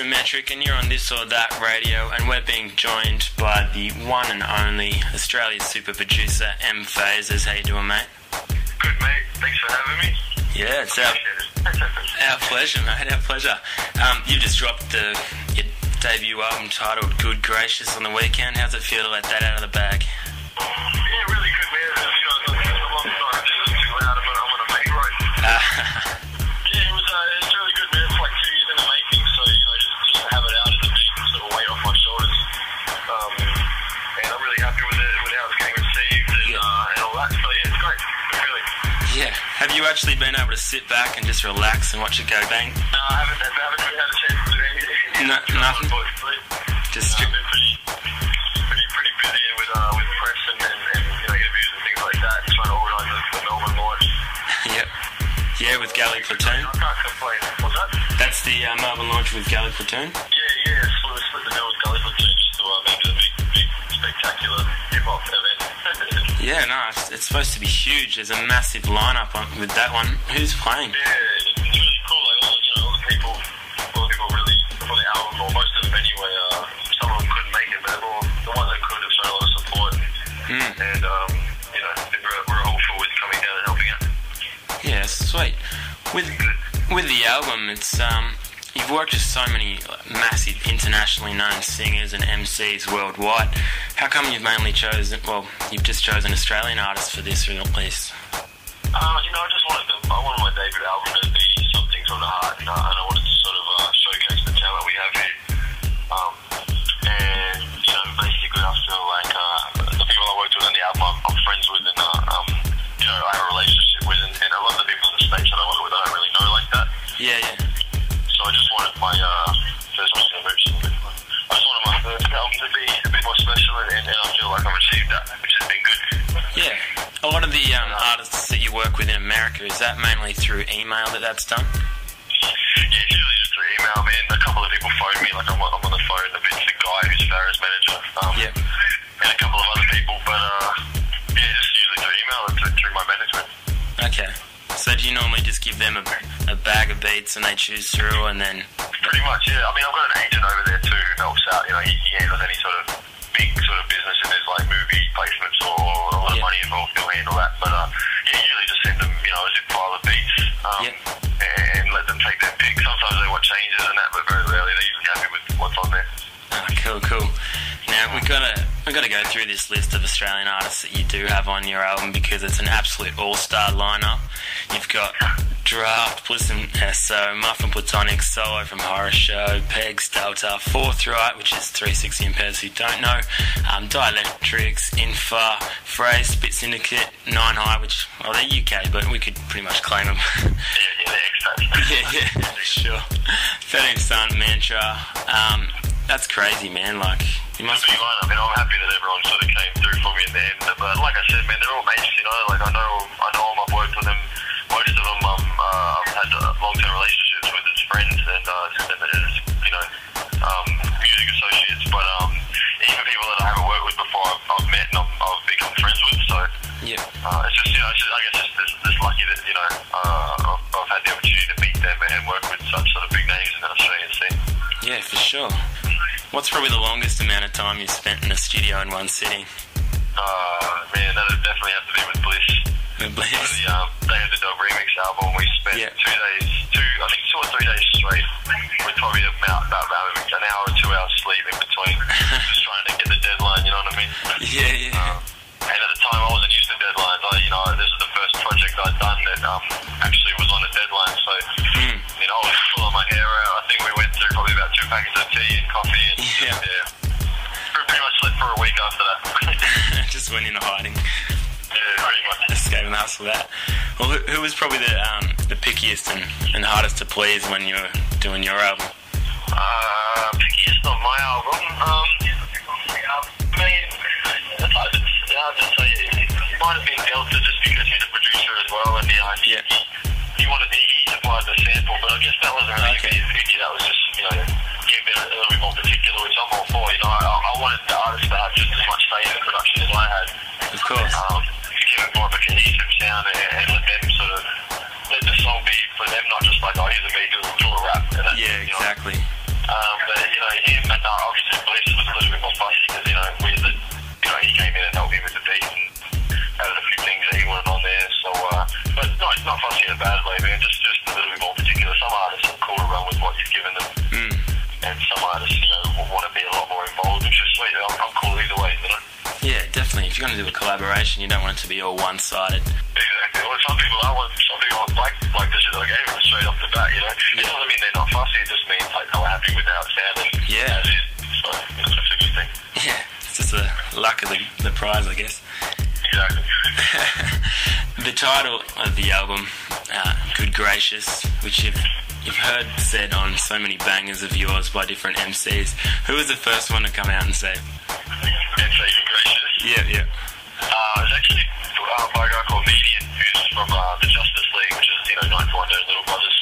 Simetrik, and you're on This or That Radio, and we're being joined by the one and only Australia's super producer, M-Phazes. How you doing, mate? Good, mate. Thanks for having me. Yeah, it's our pleasure, mate, our pleasure. You just dropped your debut album titled Good Gracious on the weekend. How's it feel to let that out of the bag? Yeah, really good, man. It's a long time just listening to it out. I'm on a main road. Yeah, it's really good, man. It's like 2 years in the making, so, just to have it out is a big sort of weight off my shoulders. And I'm really happy with it, with how it's getting received and all that. So, yeah, it's great. Good feeling. Yeah. Have you actually been able to sit back and just relax and watch it go bang? No, I haven't really had a chance to do anything. Nothing? Just been pretty busy with press and interviews and things like that, trying to organise the Melbourne launch. Yep. Yeah, with Galley Platoon. I can't complain. What's that? That's the Melbourne launch with Galley Platoon? Yeah, split the deal with Galley Platoon just to make it a big, spectacular hip-hop event. Yeah, no, it's supposed to be huge. There's a massive lineup with that one. Who's playing? Yeah, it's really cool. Like, all the people really, for the album, or most of them anyway, some of them couldn't make it, but the ones that could have shown a lot of support. And, we're hopeful with coming down and helping out. Yeah, sweet. With the album, it's you've worked with so many massive internationally known singers and MCs worldwide. How come you've mainly chosen, you've just chosen Australian artists for this, at least? I wanted my debut album to be something from the heart, and I wanted to sort of showcase the talent we have here. And basically I feel like the people I worked with on the album I'm friends with, and I have a relationship with, and a lot of the people in the States that I work with I don't really know like that. Yeah. So I just wanted my first album to be a bit more special, and I feel like I've achieved that, which has been good. Yeah. A lot of the artists that you work with in America, is that mainly through email that's done? Yeah, usually just through email, man. A couple of people phone me, like I'm on the phone a bit to the guy who's Farrah's manager, and a couple of other people, but just usually through email and through my management. Okay. So do you normally just give them a bag of beats and they choose through, and then... Pretty much, yeah. I mean, I've got an agent over there too who helps out. He handles any sort of big sort of business if there's like movie placements or a lot of money involved. He'll handle that. But usually just send them, a zip file of beats and let them take their pick. Sometimes they want changes and that, but very rarely they're usually happy with what's on there. Cool. Now we've got to go through this list of Australian artists that you do have on your album, because it's an absolute all-star lineup. You've got Draft, Bliss and SO, Muffin Platonic, Solo from Horror Show, Pegs, Delta, Forthright, which is 360 in pairs who don't know, Dielectrics, Infa, Phrase, Spit Syndicate, 9 High, which, they're UK, but we could pretty much claim them. Yeah, sure. 13 Sun, Mantra. That's crazy, man. Like, you must be fine. I mean, I'm happy that everyone sort of came through for me in the end. But like I said, man, they're all mates, Like, I know them, I've worked with them. Most of them I've had long-term relationships with as friends and music associates. But even people that I haven't worked with before, I've met and I've become friends with. So it's just, I guess just lucky that I've had the opportunity to meet them and work with such sort of big names in the Australian scene. Yeah, for sure. What's probably the longest amount of time you've spent in a studio in one sitting? Man, that would definitely have to be with Bliss. With Bliss? They had the Dog Remix album. We spent 2 days, 2 or 3 days straight, with probably about an hour or 2 hours sleep in between, just trying to get the deadline, you know what I mean? Yeah. And at the time I wasn't used to deadlines. This was the first project I'd done that actually was on a deadline, so I was full on my hair out. I think we went through probably about 2 packets of tea and coffee, and pretty much slept for a week after that. Just went into hiding. Yeah, pretty much. Escaping the hustle of that. Well, who was probably the pickiest and hardest to please when you were doing your album? Pickiest on my album? It's hard to say. It might have been Delta, just because he's a producer as well, and he supplied the sample, but I guess that wasn't really picky. That was just, getting a little bit more particular, which I'm all for. I wanted the artist to have just as much say in the production as I had. Of course. Give it more of a cohesive sound and let them sort of, let the song be for them, not just like, here's a beat, do a rap. Yeah, exactly. But, you know, him and obviously Bliss was a little bit more fussy because, you know, he came in and helped me with the beat and added a few things that he wanted on there. So, but no, it's not fussy in a bad way, man. Just a little bit more particular. Some artists are cool to run with what you've given them. And some artists, you know, will want to be a lot more involved, which is sweet. I'm cool either way, you know? Yeah, definitely. If you're going to do a collaboration, you don't want it to be all one-sided. Exactly. Well, some people like the shit that I gave them straight off the bat, you know? It doesn't mean they're not fussy, it just means like they're happy with how it sounded. Yeah. As is. So, you know, that's a good thing. Yeah, it's just the luck of the prize, I guess. Exactly. The title of the album, Good Gracious, which you've heard said on so many bangers of yours by different MCs. Who was the first one to come out and say? And say Good Gracious? Yeah. It's actually by a guy called Median, who's from the Justice League, which is, you know, 9 Little Brothers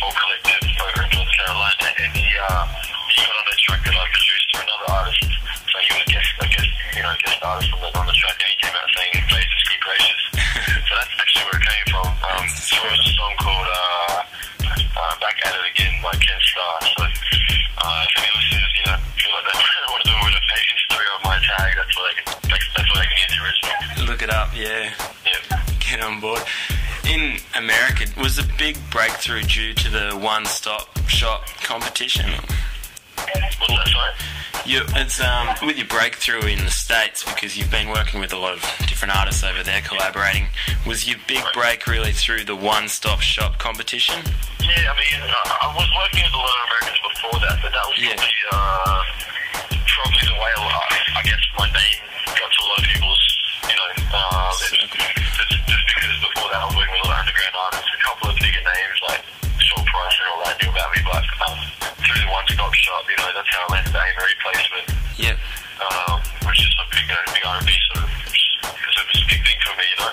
whole collective over in North Carolina, and he got on a track that I produced for another artist. So he was a guest artist on the track, and he came out saying M-Phazes Good Gracious. So that's actually where it came from. It's from a song called Back At It Again by Ken Starr. So if any listeners, you know, feel like they want to do it with a page history on my tag, that's where they can get the original. Look it up, yeah. Yep. Get on board. In America, was the big breakthrough due to the one-stop shop competition? What's that, sorry? It's with your breakthrough in the States, because you've been working with a lot of different artists over there collaborating. Was your big break really through the one-stop shop competition? Yeah, I mean, I was working with a lot of Americans before that, but that was probably the way I guess my name got to a lot of people's, you know, just because before that I was working with a lot of underground artists, a couple of bigger names like Short Price and all that knew about me, but through the one-stop shop, you know, that's how I landed the A-Marie placement. Yeah. Which is a big R&B sort of, it's a big thing for me, you know.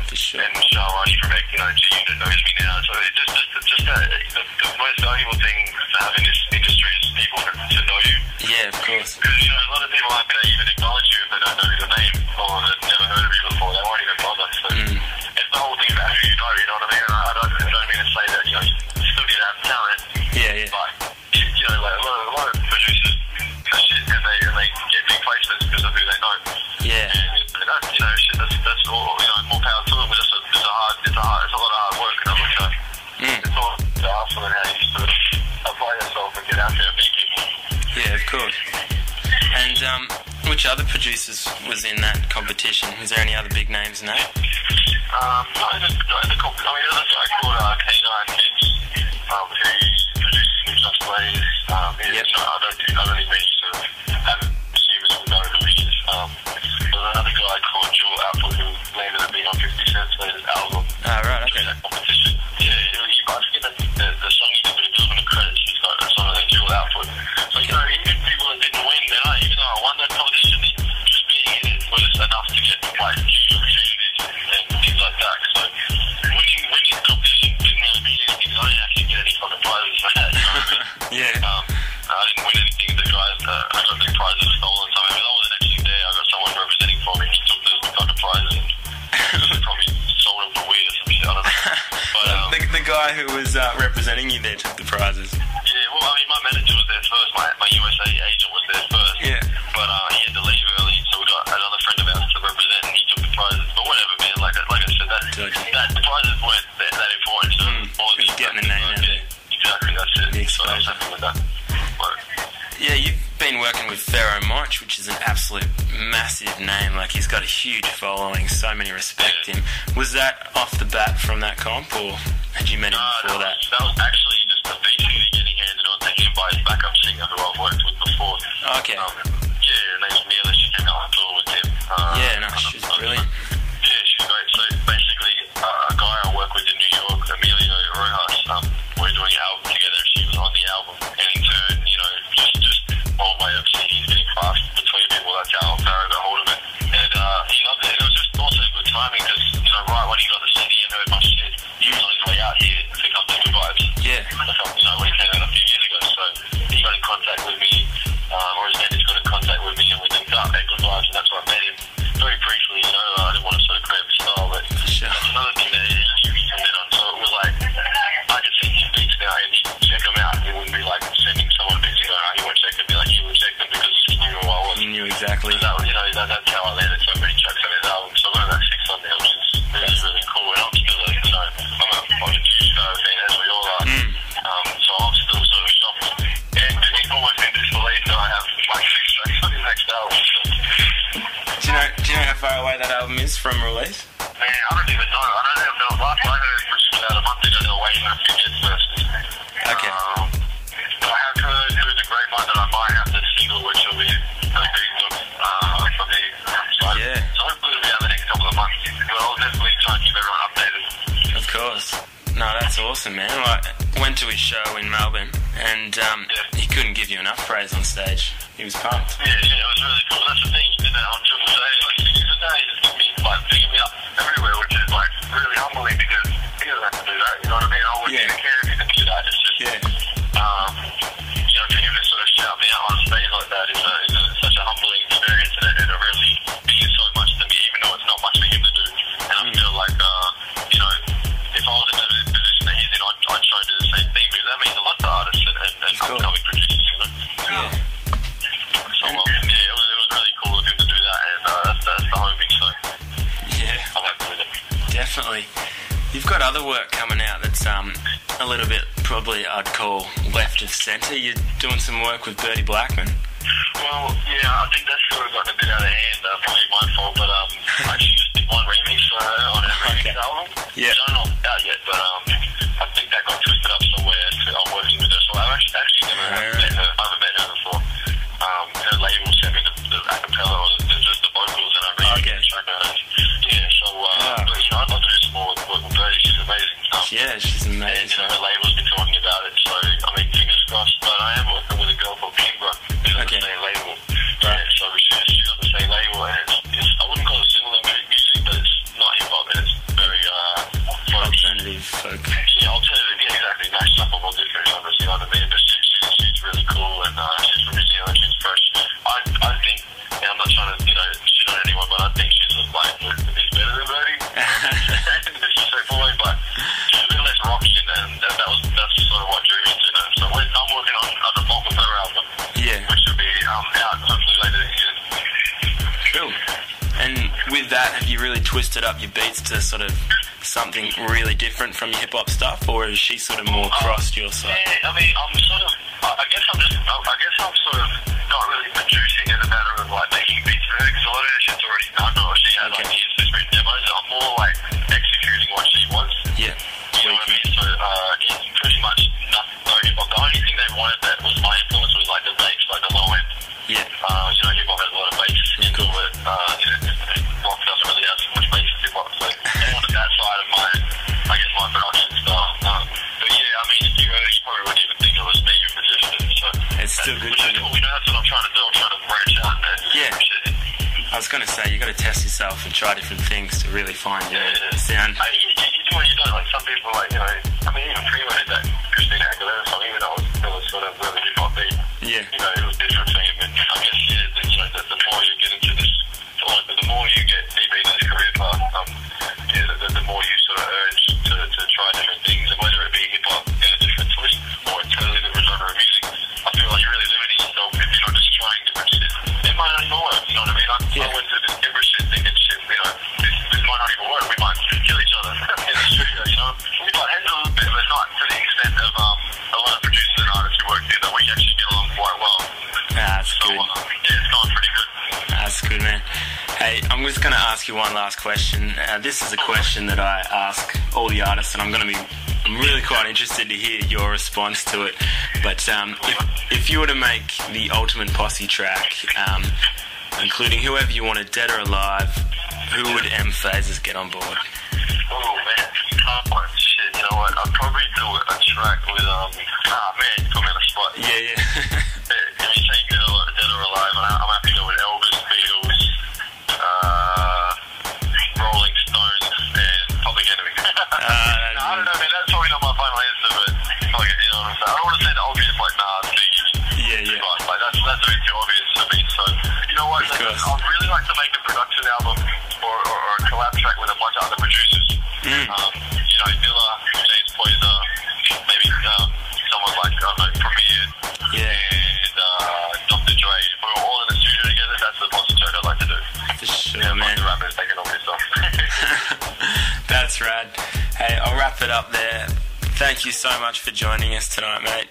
For sure. And Shamash from, you know, G-Unit knows me now, so it's just the most valuable thing to have in this industry is people to know you. Yeah, of course. Because, you know, a lot of people aren't going to even acknowledge you if they don't know your name or they've never heard of you before. They won't even bother. So it's the whole thing about who you know what I mean? I don't mean to say that, you know, you still need to have talent. Yeah. But, you know, like a lot of producers shit and they get big placements because of who they know. Yeah. And, you know, shit, that's all, you know, more power to them, but it's a lot of hard work, and you know, it's all the hustle and how you sort of apply yourself and get out there and meet people. Yeah, of course. And which other producers was in that competition? Was there any other big names in that? No, there's a guy called K9 Kids, who produces New Just Ways. I don't think many sort of consumers will know who he is. There's another guy called Jewel Output who landed a beat on 50 Cent's latest album. Right, okay. That competition. Yeah, I forget the song he did, but it goes on the credits. He's got a song with Jewel Output. So, you know, even people that didn't win, even though I won that competition, just being in it was enough to get like huge opportunities and things like that. So winning the competition didn't really mean anything. I didn't actually get any fucking prizes for that. You know what I mean? Yeah. I didn't win anything. The guys, I got the prizes stolen. So I wasn't actually there. I got someone representing for me. He took the fucking prizes and probably sold them for weed or some shit. I don't know. But the guy who was representing you there took the prizes. Yeah, well, I mean, my manager was there first. My USA agent was there first. Yeah. But he had to leave early, so we got another friend of ours to represent, and he took the prizes. But whatever, man. Like I said, the prizes weren't that important. So just getting the name out there. Exactly, that's it. So I was happy with that. Yeah, you've been working with Pharaoh Monch, which is an absolute massive name. Like, he's got a huge following, so many respect him. Was that off the bat from that comp, or had you met him before that? That was actually just a feature getting handed on to him by his backup singer who I've worked with before. Okay. Her name's Mila. She came out on tour with him. She's brilliant. Yeah, she's great. So basically, a guy I work with in New York, Emilio Rojas, we're doing an album together. She was on the album, and in turn, you know, just all way of CDs getting passed between people. That's how Pharaoh got hold of it, and he loved it. And it was just also good timing because, you know, right when he got the CD and heard my shit, he was on his way out here to come to Good Vibes. Yeah. You know, when he came out a few years ago, so he got in contact with me, or his manager got in contact with me, and we linked up at Good Vibes, and that's where I met him very briefly. You know, I didn't from release? Man, I don't even know. I don't even know. Last I heard was about a month ago they were waiting on a few kids first. Okay. But I have heard through the grapevine that I might have this single, which will be a big look for me. So, Yeah. So hopefully it'll be out the next couple of months. But I'll definitely try and keep everyone updated. Of course. No, that's awesome, man. Like, went to his show in Melbourne, and he couldn't give you enough praise on stage. He was pumped. Yeah, it was really cool. That's the thing, he did that on Triple J, like 6 years ago, he just gave me, like, picking me up everywhere, which is, like, really humbling because he doesn't have to do that, you know what I mean? I wouldn't even care if he didn't do that. It's just, you know, for him to sort of shout me out on stage like that is such a humbling experience, and it really means so much to me, even though it's not much for him to do. And I feel like, you know, if I was in the position that he's in, I'd try and do the same thing, because that means a lot to artists and upcoming producers, you know? Yeah. So, it was really cool of him to do that, and that's the homing, so Yeah. I'm happy with it. Definitely. You've got other work coming out that's a little bit, probably I'd call left of centre. You're doing some work with Bertie Blackman. Well, yeah, I think that's sort of gotten a bit out of hand, probably my fault, but I actually just did one remix for her on her remix album. Yeah. It's not out yet, but I think that got twisted up somewhere, so I'm working with her, so I've actually never met her. I haven't met her before. Her label sent me the acapella or just the vocals, and I remixed it and showed her. Yeah, so, but, you know, I'd love to do some more work with Bertie. She's amazing. Yeah, she's And, amazing. you know, her label's been talking about it, so, I mean, fingers crossed, but I am working with a girl called Kimbra, who's on the same label. Yeah, so she's on the same label, and it's I wouldn't call it similar music, but it's not hip-hop, and it's very, Alternative folk. yeah, alternative, yeah, exactly, mashed up on all different genres, you know what I mean, but she's really cool, and she's from New Zealand, she's fresh. I think, and I'm not trying to, you know, shit on anyone, but I think she's like, is better than Bertie. It's just so boy, but she's a bit less rocky, and that's sort of what drew me into that. So I'm working on the bulk of her album, which will be out hopefully later this year. Cool. And with that, have you really twisted up your beats to sort of something really different from your hip-hop stuff, or is she sort of more crossed your side? Yeah, I mean, I'm sort of, I guess I'm sort of not really producing as a matter of, like, making beats for her, because a lot of her shit's already done, or she has ideas for different demos. I'm more, like, executing what she wants. Yeah. You know what I mean? So, it's pretty much nothing, no hip-hop. The only thing they wanted that was my influence was, like, the bass, like, the low end. Yeah. You know, hip-hop has a lot of bass into it. You know, rock doesn't really have so much bass as hip-hop, so I wanted that side of my, I guess, my production style. But yeah, I mean, if you heard it, you probably wouldn't even think it was me who produced it, so. It's still good. Which is cool, you know, that's what I'm trying to do. I'm trying to branch out and do some shit. I was going to say, you got to test yourself and try different things to really find your sound. You do what you don't. Like, some people, like, you know, I mean, even Primo did that Christina Aguilera song, even though it was sort of really hip-hop beat. Yeah. You know, it was different for him, and I guess, you know, the more you get into this, the more you get deep into this career path, the more you sort of urge to try different things, and whether it be hip-hop in a different twist, or a totally different genre of music, I feel like you're really limiting yourself if you're not just trying different shit. It might not even work, you know what I mean? I went to this Kimbra shit thinking, shit, you know, this might not even work, we might kill each other in the studio, you know? We might head a little bit, but not to the extent of a lot of producers and artists who work here that we actually get along quite well. That's good. Yeah, it's going pretty good. That's good, man. Hey, I'm just going to ask you one last question. This is a question that I ask all the artists, and I'm really quite interested to hear your response to it. But if you were to make the ultimate posse track, including whoever you wanted, dead or alive, who would M-Phazes get on board? Oh, man. Oh, shit. You know what? I'd probably do a track with, man, you put me on the spot. Yeah. If you say dead or alive, I'm happy to go with Elvis, Beatles, Rolling Stones, and Public Enemy. I don't know, man. That's probably not my final answer, but, like, you know what I'm saying? I don't want to say the obvious, like, nah, it's Biggie. Yeah. But, like, that's a bit too obvious to me, so, you know what? I'd really like to make a production album or a collab track with a bunch of other producers. You know, Dilla, James Poyser, maybe someone like, I don't know, Premier, and Dr. Dre. If we were all in the studio together, that's the posse track I'd like to do. For sure, man. The rappers taking all this stuff. That's rad. Hey, I'll wrap it up there. Thank you so much for joining us tonight, mate.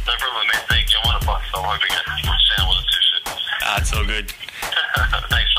No problem, mate. Thank you. I'm on a bus, so I'm hoping your sound wasn't too shit. It's all good. Thanks.